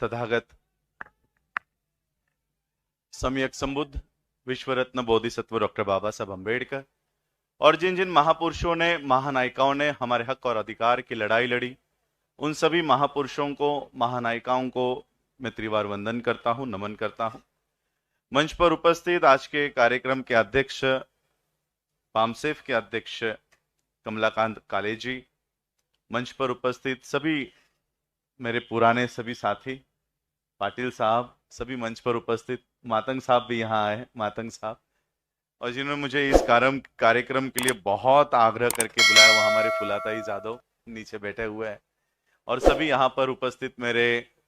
तथागत सम्यक संबुद्ध विश्व रत्न बोधिसत्व डॉक्टर बाबा साहब अम्बेडकर और जिन जिन महापुरुषों ने, महानायिकाओं ने हमारे हक और अधिकार की लड़ाई लड़ी, उन सभी महापुरुषों को, महानायिकाओं को मैं त्रिवार वंदन करता हूं, नमन करता हूं। मंच पर उपस्थित आज के कार्यक्रम के अध्यक्ष, पामसेफ के अध्यक्ष कमलाकांत काले जी, मंच पर उपस्थित सभी मेरे पुराने सभी साथी, पाटिल साहब, सभी मंच पर उपस्थित, मातंग साहब भी यहाँ आए, मातंग साहब, और जिन्होंने मुझे इस कार्यक्रम के लिए बहुत आग्रह करके बुलाया, वो हमारे फुलाताई जादव नीचे बैठे हुए हैं, और सभी यहाँ पर उपस्थित मेरे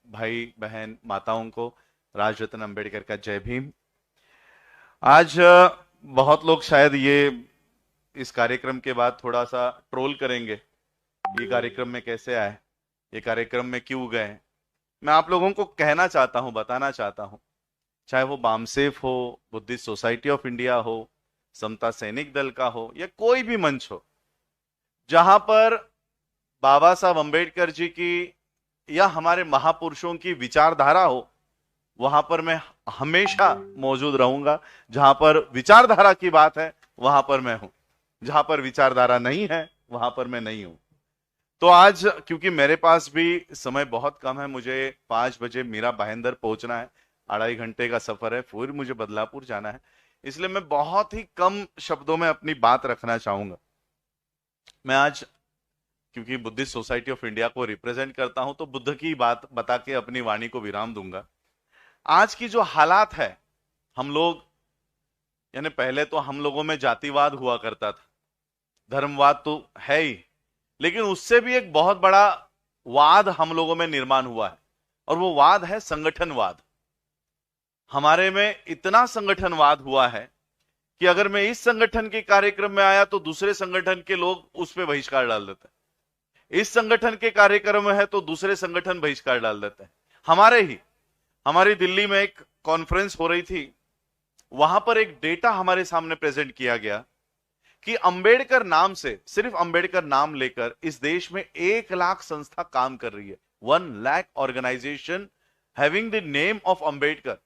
भाई बहन माताओं को राजरत्न अम्बेडकर का जय भीम। आज बहुत लोग शायद इस कार्यक्रम के बाद थोड़ा सा ट्रोल करेंगे, ये कार्यक्रम में कैसे आए, ये कार्यक्रम में क्यों गए। मैं आप लोगों को कहना चाहता हूं, बताना चाहता हूं, चाहे वो बामसेफ हो, बुद्धिस्ट सोसाइटी ऑफ इंडिया हो, समता सैनिक दल का हो, या कोई भी मंच हो, जहां पर बाबा साहब अम्बेडकर जी की या हमारे महापुरुषों की विचारधारा हो, वहां पर मैं हमेशा मौजूद रहूंगा। जहां पर विचारधारा की बात है वहां पर मैं हूं, जहां पर विचारधारा नहीं है वहां पर मैं नहीं हूं। तो आज क्योंकि मेरे पास भी समय बहुत कम है, मुझे 5 बजे मीरा भाईंदर पहुंचना है, 2.5 घंटे का सफर है, फिर मुझे बदलापुर जाना है, इसलिए मैं बहुत ही कम शब्दों में अपनी बात रखना चाहूंगा। मैं आज क्योंकि बुद्धिस्ट सोसाइटी ऑफ इंडिया को रिप्रेजेंट करता हूं, तो बुद्ध की बात बता के अपनी वाणी को विराम दूंगा। आज की जो हालात है, हम लोग, यानी पहले तो हम लोगों में जातिवाद हुआ करता था, धर्मवाद तो है ही, लेकिन उससे भी एक बहुत बड़ा वाद हम लोगों में निर्माण हुआ है, और वो वाद है संगठनवाद। हमारे में इतना संगठनवाद हुआ है कि अगर मैं इस संगठन के कार्यक्रम में आया तो दूसरे संगठन के लोग उस पर बहिष्कार डाल देते हैं, इस संगठन के कार्यक्रम में है तो दूसरे संगठन बहिष्कार डाल देते हैं। हमारी दिल्ली में एक कॉन्फ्रेंस हो रही थी, वहां पर एक डेटा हमारे सामने प्रेजेंट किया गया कि अंबेडकर नाम से, सिर्फ अंबेडकर नाम लेकर इस देश में 1 लाख संस्था काम कर रही है। 1 lakh organisation having the name of Ambedkar,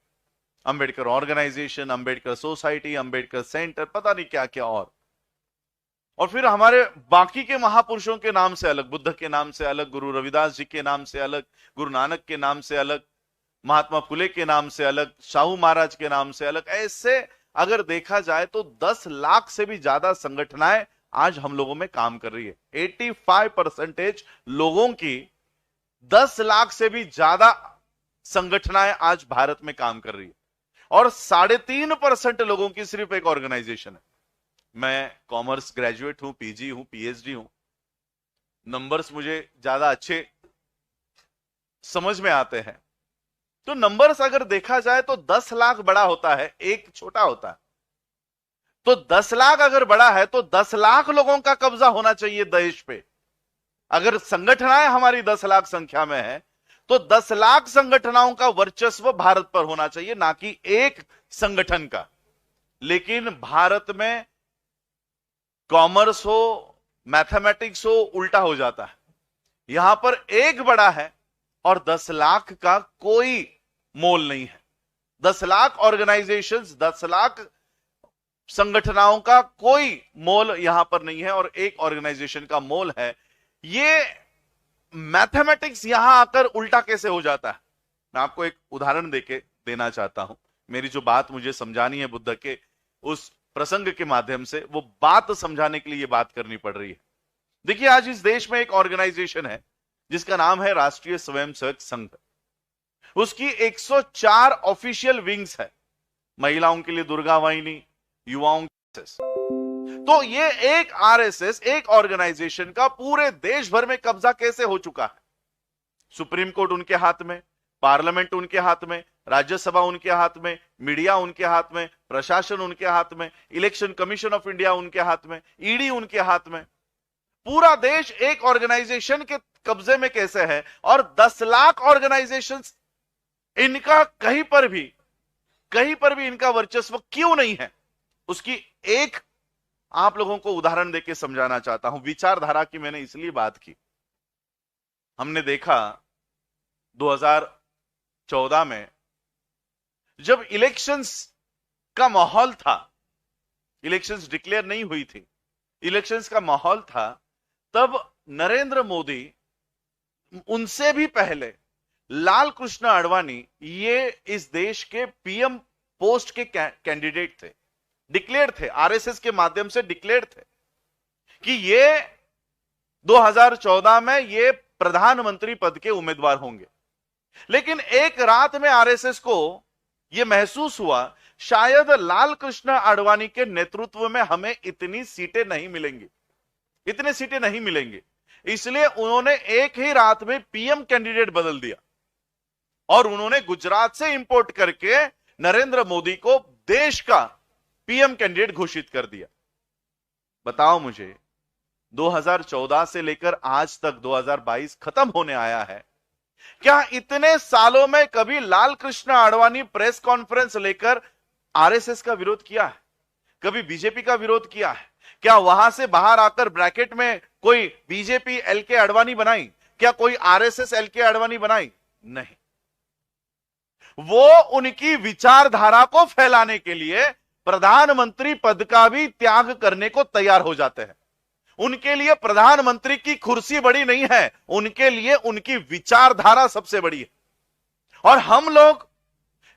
Ambedkar organisation, Ambedkar society, Ambedkar centre, पता नहीं क्या क्या। और फिर हमारे बाकी के महापुरुषों के नाम से अलग, बुद्ध के नाम से अलग, गुरु रविदास जी के नाम से अलग, गुरु नानक के नाम से अलग, महात्मा फुले के नाम से अलग, शाहू महाराज के नाम से अलग। ऐसे अगर देखा जाए तो 10 लाख से भी ज्यादा संगठनाएं आज हम लोगों में काम कर रही है। 85% लोगों की 10 लाख से भी ज्यादा संगठनाएं आज भारत में काम कर रही है, और 3.5% लोगों की सिर्फ एक ऑर्गेनाइजेशन है। मैं कॉमर्स ग्रेजुएट हूं, पीजी हूं, पीएचडी हूं, नंबर्स मुझे ज्यादा अच्छे समझ में आते हैं। तो नंबर्स अगर देखा जाए तो 10 लाख बड़ा होता है, 1 छोटा होता है। तो 10 लाख अगर बड़ा है तो 10 लाख लोगों का कब्जा होना चाहिए देश पे। अगर संगठनाएं हमारी 10 लाख संख्या में है तो 10 लाख संगठनाओं का वर्चस्व भारत पर होना चाहिए, ना कि एक संगठन का। लेकिन भारत में कॉमर्स हो, मैथमेटिक्स हो, उल्टा हो जाता है। यहां पर एक बड़ा है और 10 लाख का कोई मोल नहीं है। 10 लाख ऑर्गेनाइजेशंस, 10 लाख संगठनाओं का कोई मोल यहां पर नहीं है, और एक ऑर्गेनाइजेशन का मोल है। ये मैथमेटिक्स यहां आकर उल्टा कैसे हो जाता है, मैं आपको एक उदाहरण देना चाहता हूं। मेरी जो बात मुझे समझानी है बुद्ध के उस प्रसंग के माध्यम से, वो बात समझाने के लिए ये बात करनी पड़ रही है। देखिए, आज इस देश में एक ऑर्गेनाइजेशन है जिसका नाम है राष्ट्रीय स्वयंसेवक संघ। उसकी 104 ऑफिशियल विंग्स है, महिलाओं के लिए दुर्गा वाहिनी, युवाओं के। तो ये एक आरएसएस, एक ऑर्गेनाइजेशन का पूरे देश भर में कब्जा कैसे हो चुका है। सुप्रीम कोर्ट उनके हाथ में, पार्लियामेंट उनके हाथ में, राज्यसभा उनके हाथ में, मीडिया उनके हाथ में, प्रशासन उनके हाथ में, इलेक्शन कमीशन ऑफ इंडिया उनके हाथ में, ईडी उनके हाथ में। पूरा देश एक ऑर्गेनाइजेशन के कब्जे में कैसे है, और 10 लाख ऑर्गेनाइजेशंस, इनका कहीं पर भी इनका वर्चस्व क्यों नहीं है, उसकी एक आप लोगों को उदाहरण देके समझाना चाहता हूं। विचारधारा की मैंने इसलिए बात की, हमने देखा 2014 में जब इलेक्शंस का माहौल था, इलेक्शंस डिक्लेयर नहीं हुई थी, इलेक्शंस का माहौल था, तब नरेंद्र मोदी उनसे भी पहले लाल कृष्ण आडवाणी ये इस देश के पीएम पोस्ट के कैंडिडेट थे, डिक्लेयर थे, आरएसएस के माध्यम से डिक्लेयर थे कि ये 2014 में ये प्रधानमंत्री पद के उम्मीदवार होंगे। लेकिन एक रात में आरएसएस को यह महसूस हुआ शायद लाल कृष्ण आडवाणी के नेतृत्व में हमें इतनी सीटें नहीं मिलेंगी, इतने सीटें नहीं मिलेंगी, इसलिए उन्होंने एक ही रात में पीएम कैंडिडेट बदल दिया और उन्होंने गुजरात से इंपोर्ट करके नरेंद्र मोदी को देश का पीएम कैंडिडेट घोषित कर दिया। बताओ मुझे, 2014 से लेकर आज तक 2022 खत्म होने आया है, क्या इतने सालों में कभी लाल कृष्ण आडवाणी प्रेस कॉन्फ्रेंस लेकर आरएसएस का विरोध किया है? कभी बीजेपी का विरोध किया है? क्या वहां से बाहर आकर ब्रैकेट में कोई बीजेपी एलके आडवाणी बनाई? क्या कोई आरएसएस एलके आडवाणी बनाई? नहीं। वो उनकी विचारधारा को फैलाने के लिए प्रधानमंत्री पद का भी त्याग करने को तैयार हो जाते हैं। उनके लिए प्रधानमंत्री की कुर्सी बड़ी नहीं है, उनके लिए उनकी विचारधारा सबसे बड़ी है। और हम लोग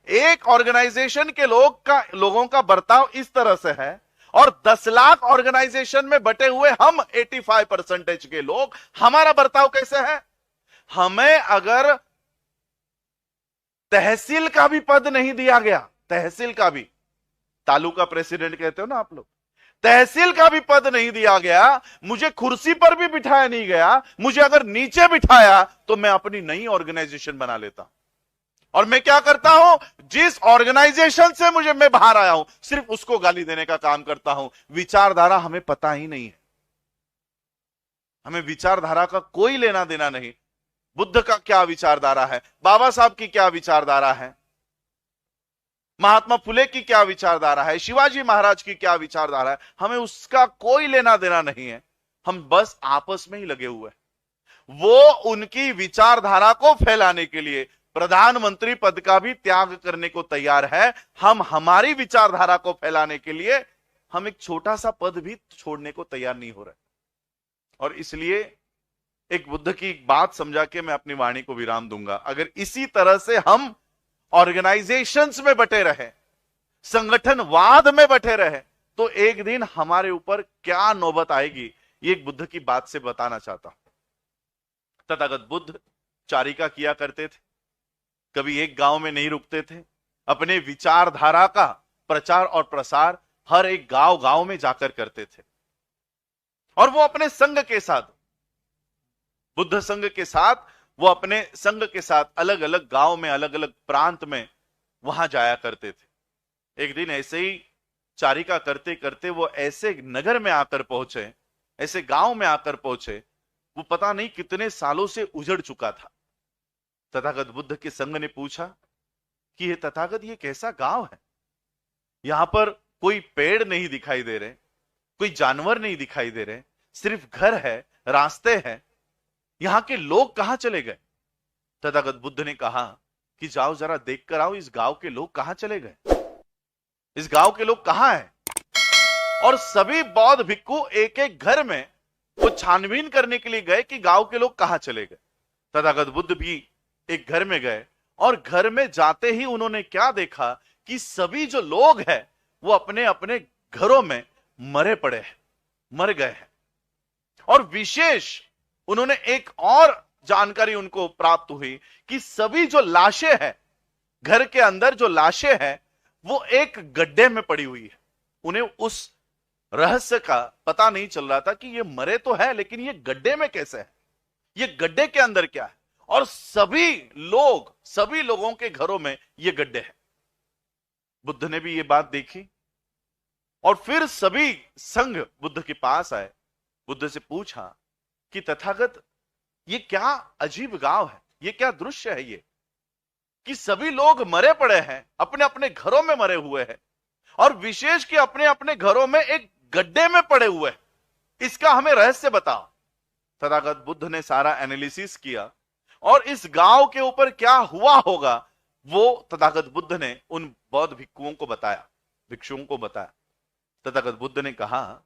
एक ऑर्गेनाइजेशन के लोगों का बर्ताव इस तरह से है और 10 लाख ऑर्गेनाइजेशन में बटे हुए हम 85% के लोग, हमारा बर्ताव कैसे है? हमें अगर तहसील का भी पद नहीं दिया गया, तहसील का भी, तालुका प्रेसिडेंट कहते हो ना आप लोग, तहसील का भी पद नहीं दिया गया, मुझे कुर्सी पर भी बिठाया नहीं गया, मुझे अगर नीचे बिठाया तो मैं अपनी नई ऑर्गेनाइजेशन बना लेता। और मैं क्या करता हूं, जिस ऑर्गेनाइजेशन से मैं बाहर आया हूं, सिर्फ उसको गाली देने का काम करता हूं। विचारधारा हमें पता ही नहीं है, हमें विचारधारा का कोई लेना देना नहीं। बुद्ध का क्या विचारधारा है, बाबा साहब की क्या विचारधारा है, महात्मा फुले की क्या विचारधारा है, शिवाजी महाराज की क्या विचारधारा है, हमें उसका कोई लेना देना नहीं है। हम बस आपस में ही लगे हुए हैं। वो उनकी विचारधारा को फैलाने के लिए प्रधानमंत्री पद का भी त्याग करने को तैयार है। हम हमारी विचारधारा को फैलाने के लिए हम एक छोटा सा पद भी छोड़ने को तैयार नहीं हो रहे। और इसलिए एक बुद्ध की बात समझा के मैं अपनी वाणी को विराम दूंगा। अगर इसी तरह से हम ऑर्गेनाइजेशंस में बटे रहे, संगठनवाद में बटे रहे, तो एक दिन हमारे ऊपर क्या नौबत आएगी, ये एक बुद्ध की बात से बताना चाहता हूं। तथागत बुद्ध चारिका किया करते थे, कभी एक गांव में नहीं रुकते थे, अपने विचारधारा का प्रचार और प्रसार हर एक गांव गांव में जाकर करते थे। और वो अपने संघ के साथ, बुद्ध संघ के साथ, वो अपने संघ के साथ अलग अलग गांव में, अलग अलग प्रांत में वहां जाया करते थे। एक दिन ऐसे ही चारिका करते करते वो ऐसे नगर में आकर पहुंचे, ऐसे गांव में आकर पहुंचे, वो पता नहीं कितने सालों से उजड़ चुका था। तथागत बुद्ध के संघ ने पूछा कि ये तथागत, ये कैसा गांव है, यहां पर कोई पेड़ नहीं दिखाई दे रहे, कोई जानवर नहीं दिखाई दे रहे, सिर्फ घर है, रास्ते हैं, यहां के लोग कहां चले गए? तथागत बुद्ध ने कहा कि जाओ जरा देख कर आओ, इस गांव के लोग कहां चले गए, इस गांव के लोग कहां हैं? और सभी बौद्ध भिक्खु एक एक घर में वो छानबीन करने के लिए गए कि गांव के लोग कहां चले गए। तथागत बुद्ध भी एक घर में गए और घर में जाते ही उन्होंने क्या देखा कि सभी जो लोग हैं वो अपने अपने घरों में मरे पड़े हैं, मर गए हैं। और विशेष उन्होंने एक और जानकारी उनको प्राप्त हुई कि सभी जो लाशें हैं, घर के अंदर जो लाशें हैं, वो एक गड्ढे में पड़ी हुई है। उन्हें उस रहस्य का पता नहीं चल रहा था कि ये मरे तो है, लेकिन ये गड्ढे में कैसे है, ये गड्ढे के अंदर क्या है। और सभी लोगों के घरों में ये गड्ढे हैं। बुद्ध ने भी ये बात देखी और फिर सभी संघ बुद्ध के पास आए, बुद्ध से पूछा कि तथागत, ये क्या अजीब गांव है, ये क्या दृश्य है ये, कि सभी लोग मरे पड़े हैं, अपने अपने घरों में मरे हुए हैं, और विशेष कि अपने अपने घरों में एक गड्ढे में पड़े हुए हैं, इसका हमें रहस्य बताओ। तथागत बुद्ध ने सारा एनालिसिस किया और इस गांव के ऊपर क्या हुआ होगा वो तथागत बुद्ध ने उन बौद्ध भिक्षुओं को बताया। तथागत बुद्ध ने कहा,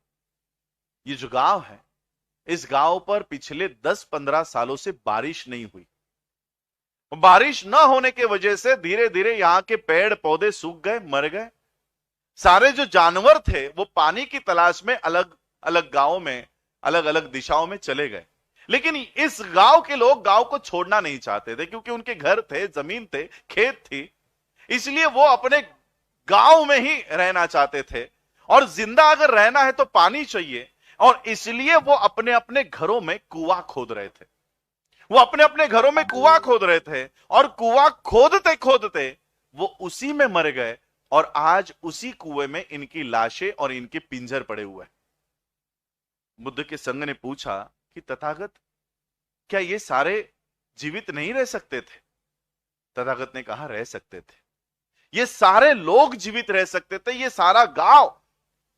ये जो गांव है, इस गांव पर पिछले 10-15 सालों से बारिश नहीं हुई। बारिश न होने की वजह से धीरे धीरे यहां के पेड़ पौधे सूख गए, मर गए। सारे जो जानवर थे वो पानी की तलाश में अलग अलग गांवों में, अलग अलग दिशाओं में चले गए। लेकिन इस गांव के लोग गांव को छोड़ना नहीं चाहते थे, क्योंकि उनके घर थे, जमीन थे, खेत थी, इसलिए वो अपने गांव में ही रहना चाहते थे। और जिंदा अगर रहना है तो पानी चाहिए, और इसलिए वो अपने अपने घरों में कुआं खोद रहे थे। वो अपने अपने घरों में कुआं खोद रहे थे, और कुआं खोदते खोदते वो उसी में मर गए, और आज उसी कुएं में इनकी लाशें और इनके पिंजर पड़े हुए हैं। बुद्ध के संघ ने पूछा कि तथागत, क्या ये सारे जीवित नहीं रह सकते थे? तथागत ने कहा, रह सकते थे। ये सारे लोग जीवित रह सकते थे, ये सारा गांव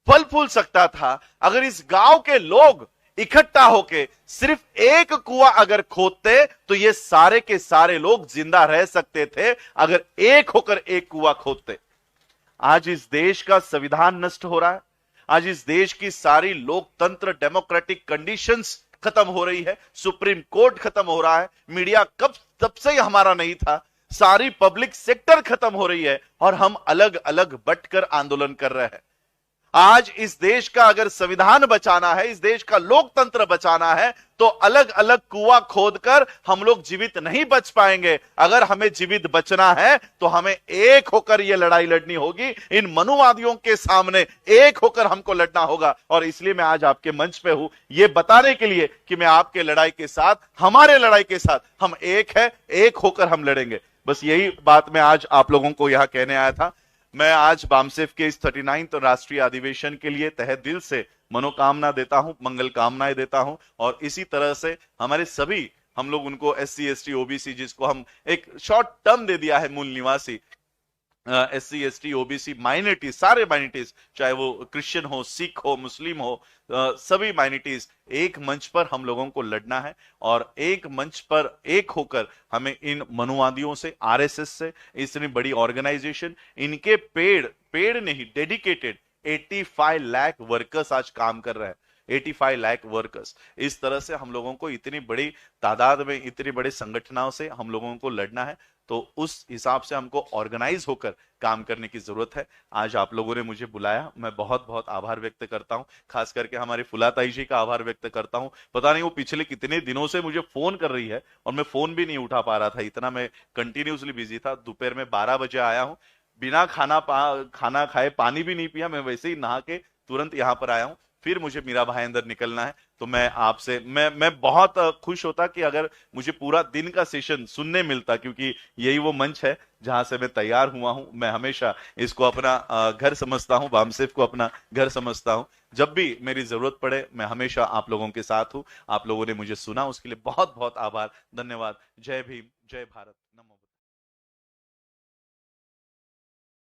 फल फूल सकता था अगर इस गांव के लोग इकट्ठा होके सिर्फ एक कुआं अगर खोदते, तो ये सारे के सारे लोग जिंदा रह सकते थे अगर एक होकर एक कुआं खोदते। आज इस देश का संविधान नष्ट हो रहा है, आज इस देश की सारी लोकतंत्र, डेमोक्रेटिक कंडीशंस खत्म हो रही है, सुप्रीम कोर्ट खत्म हो रहा है, मीडिया तब से ही हमारा नहीं था, सारी पब्लिक सेक्टर खत्म हो रही है, और हम अलग अलग बंटकर आंदोलन कर रहे हैं। आज इस देश का अगर संविधान बचाना है, इस देश का लोकतंत्र बचाना है, तो अलग अलग कुआं खोदकर हम लोग जीवित नहीं बच पाएंगे। अगर हमें जीवित बचना है तो हमें एक होकर यह लड़ाई लड़नी होगी, इन मनुवादियों के सामने एक होकर हमको लड़ना होगा। और इसलिए मैं आज आपके मंच पे हूं, यह बताने के लिए कि मैं आपके लड़ाई के साथ, हमारे लड़ाई के साथ हम एक है, एक होकर हम लड़ेंगे। बस यही बात मैं आज आप लोगों को यहां कहने आया था। मैं आज बामसेफ के इस 39 राष्ट्रीय अधिवेशन के लिए तहे दिल से मनोकामना देता हूं, मंगल कामनाएं देता हूं। और इसी तरह से हमारे सभी, हम लोग उनको SC ST OBC, जिसको हम एक शॉर्ट टर्म दे दिया है, मूल निवासी, SC ST OBC माइनॉरिटीज, सारे माइनॉरिटीज, चाहे वो क्रिश्चियन हो, सिख हो, मुस्लिम हो, सभी माइनॉरिटीज, एक मंच पर हम लोगों को लड़ना है। और एक मंच पर एक होकर हमें इन मनुवादियों से, RSS से, इतनी बड़ी ऑर्गेनाइजेशन, इनके पेड़ नहीं, डेडिकेटेड 85 लाख वर्कर्स आज काम कर रहे हैं। 85 लाख वर्कर्स, इस तरह से हम लोगों को इतनी बड़ी तादाद में, इतने बड़े संगठनों से हम लोगों को लड़ना है, तो उस हिसाब से हमको ऑर्गेनाइज होकर काम करने की जरूरत है। आज आप लोगों ने मुझे बुलाया, मैं बहुत बहुत आभार व्यक्त करता हूं, खास करके हमारी फुलाताई जी का आभार व्यक्त करता हूं। पता नहीं वो पिछले कितने दिनों से मुझे फोन कर रही है, और मैं फोन भी नहीं उठा पा रहा था, इतना मैं कंटिन्यूसली बिजी था। दोपहर में 12 बजे आया हूं, बिना खाना खाए, पानी भी नहीं पिया, मैं वैसे ही नहा के तुरंत यहां पर आया हूं। फिर मुझे मीरा भाई अंदर निकलना है, तो मैं आपसे मैं बहुत खुश होता कि अगर मुझे पूरा दिन का सेशन सुनने मिलता, क्योंकि यही वो मंच है जहां से मैं तैयार हुआ हूं। मैं हमेशा इसको अपना घर समझता हूं, बामसेफ को अपना घर समझता हूं। जब भी मेरी जरूरत पड़े, मैं हमेशा आप लोगों के साथ हूं। आप लोगों ने मुझे सुना, उसके लिए बहुत बहुत आभार, धन्यवाद। जय भीम, जय भारत।